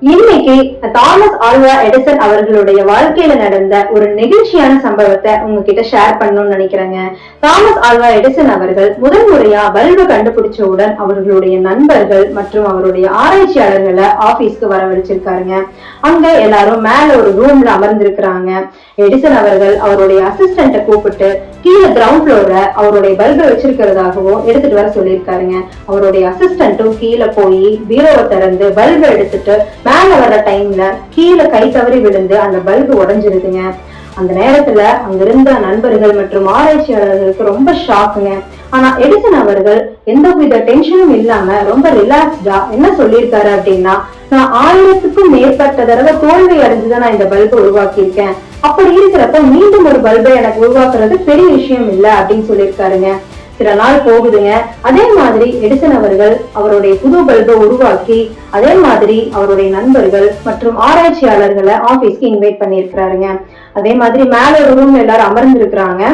இன்னைக்கு Thomas Alva Edison அவர்களுடைய வாழ்க்கையில நடந்த ஒரு நெகிழ்ச்சியான சம்பவத்தை உங்ககிட்ட ஷேர் பண்ணணும்னு நினைக்கிறேங்க. தாமஸ் ஆல்வா எடிசன் அவர்கள் முதல் முறையா பல்பு கண்டுபிடிச்சவுடன் அவர்களுடைய நண்பர்கள் மற்றும் அவருடைய ஆராய்ச்சியாளர்களை ஆபீஸ்க்கு வரவழைச்சிருக்காருங்க. அங்க எல்லாரும் மேல ஒரு ரூம்ல அமர்ந்திருக்கிறாங்க. எடிசன் அவர்கள் அவருடைய அசிஸ்டன்ட கூப்பிட்டு கீழே கிரவுண்ட் ஃப்ளோர்ல அவருடைய பல்பை வச்சிருக்கிறதாகவும் எடுத்துட்டு வர சொல்லியிருக்காருங்க. அவருடைய அசிஸ்டன்ட்டும் கீழே போய் பீரோவை திறந்து பல்பை எடுத்துட்டு மேல வர்ற டைம்ல கீழே கை தவறி விழுந்து அந்த பல்பு உடைஞ்சிருதுங்க. அந்த நேரத்துல அங்க இருந்த நண்பர்கள் மற்றும் ஆராய்ச்சியாளர்களுக்கு ரொம்ப ஷாக்குங்க. ஆனா எடிசன் அவர்கள் எந்த வித டென்ஷனும் இல்லாம ரொம்ப ரிலாக்ஸ்டா என்ன சொல்லியிருக்காரு அப்படின்னா, நான் 1000க்கும் மேற்பட்ட தடவை தோல்வி அடைஞ்சுதான் நான் இந்த பல்பை உருவாக்கி இருக்கேன். அப்படி இருக்கிறப்ப மீண்டும் ஒரு பல்பை எனக்கு உருவாக்குறது பெரிய விஷயம் இல்ல அப்படின்னு சொல்லியிருக்காருங்க. சில நாள் போகுதுங்க. அதே மாதிரி எடிசன் அவர்கள் அவருடைய புது பல்பை உருவாக்கி அதே மாதிரி அவருடைய நண்பர்கள் மற்றும் ஆராய்ச்சியாளர்களை ஆபீஸ்க்கு இன்வைட் பண்ணியிருக்கிறாருங்க. அதே மாதிரி மேல ஒரு ரூம்ல எல்லாரும் அமர்ந்திருக்கிறாங்க.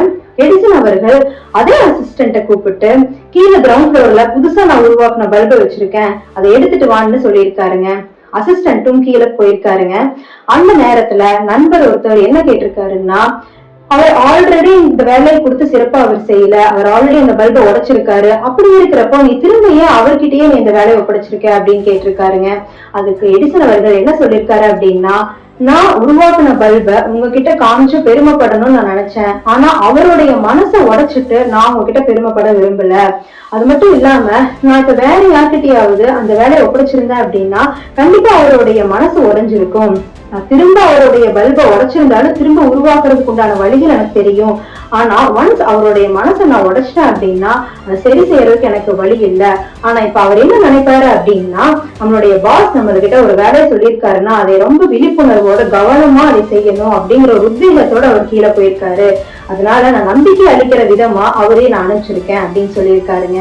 எடிசன் அவர்கள் அதே அசிஸ்டன்ட கூப்பிட்டு கீழே கிரவுண்ட் ஃப்ளோர்ல புதுசா நான் உருவாக்குன பல்பை வச்சிருக்கேன், அதை எடுத்துட்டு வான்னு சொல்லியிருக்காருங்க. அசிஸ்டன்ட்டும் கீழே போயிருக்காருங்க. அந்த நேரத்துல நண்பர் ஒருத்தர் என்ன கேட்டிருக்காருன்னா, அவர் ஆல்ரெடி இந்த வேலையை கொடுத்து சிறப்பா அவர் செய்யல, அவர் ஆல்ரெடி அந்த பல்பை உடைச்சிருக்காரு, அப்படி இருக்கிறப்போ நீ திரும்ப ஏன் அவர்கிட்டயே நீ இந்த வேலையை ஒப்படைச்சிருக்க அப்படின்னு கேட்டிருக்காருங்க. அதுக்கு எடிசன் அவர்கள் என்ன சொல்லியிருக்காரு அப்படின்னா, நான் உருவாக்குன பல்பை உங்ககிட்ட காமிச்சு பெருமைப்படணும்னு நான் நினைச்சேன், ஆனா அவருடைய மனசை உடைச்சிட்டு நான் உங்ககிட்ட பெருமைப்பட விரும்பல. அது மட்டும் இல்லாம நான் இப்ப வேற யார்கிட்டயாவது அந்த வேலையை ஒப்படைச்சிருந்தேன் அப்படின்னா கண்டிப்பா அவருடைய மனசு உடைஞ்சிருக்கும். நான் திரும்ப அவருடைய பல்பை உடைச்சிருந்தாலும் திரும்ப உருவாக்குறதுக்கு உண்டான வழிகள் எனக்கு தெரியும். ஆனா ஒன்ஸ் அவருடைய மனசை நான் உடைச்சிட்டேன் அப்படின்னா அதை சரி செய்யறதுக்கு எனக்கு வழி இல்லை. ஆனா இப்ப அவர் என்ன நினைப்பாரு அப்படின்னா, நம்மளுடைய பாஸ் நம்ம கிட்ட ஒரு வேலையை சொல்லியிருக்காருன்னா அதை ரொம்ப விழிப்புணர்வோட கவனமா அதை செய்யணும் அப்படிங்கிற ஒரு உத்வேகத்தோட அவர் கீழே போயிருக்காரு. அதனால நான் நம்பிக்கை அளிக்கிற விதமா அவரே நான் அனுப்பிச்சிருக்கேன் அப்படின்னு சொல்லியிருக்காருங்க.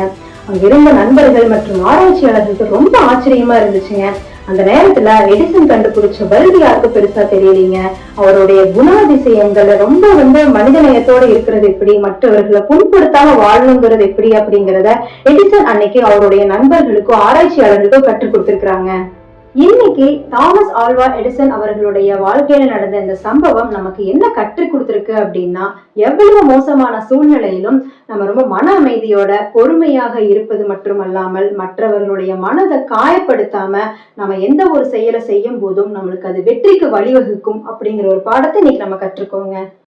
அங்க இருந்த நண்பர்கள் மற்றும் ஆராய்ச்சியாளர்களுக்கு ரொம்ப ஆச்சரியமா இருந்துச்சுங்க. அந்த நேரத்துல எடிசன் கண்டுபிடிச்ச பல்பு யாருக்கு பெருசா தெரியலீங்க. அவருடைய குணாதிசயங்களை ரொம்ப மனிதநேயத்தோட இருக்கிறது எப்படி, மற்றவர்களை புண்படுத்தாம வாழணுங்கிறது எப்படி அப்படிங்கிறத எடிசன் அன்னைக்கு அவருடைய நண்பர்களுக்கும் ஆராய்ச்சியாளர்களுக்கும் கற்றுக் கொடுத்திருக்கிறாங்க. இன்னைக்கு தாமஸ் ஆல்வா எடிசன் அவர்களுடைய வாழ்க்கையில நடந்த இந்த சம்பவம் நமக்கு என்ன கற்றுக் கொடுத்திருக்கு அப்படின்னா, எவ்வளவு மோசமான சூழ்நிலையிலும் நம்ம ரொம்ப மன அமைதியோட பொறுமையாக இருப்பது மட்டுமல்லாமல் மற்றவர்களுடைய மனதை காயப்படுத்தாம நம்ம எந்த ஒரு செயலை செய்யும் போதும் நம்மளுக்கு அது வெற்றிக்கு வழிவகுக்கும் அப்படிங்கிற ஒரு பாடத்தை இன்னைக்கு நம்ம கற்றுக்கோங்க.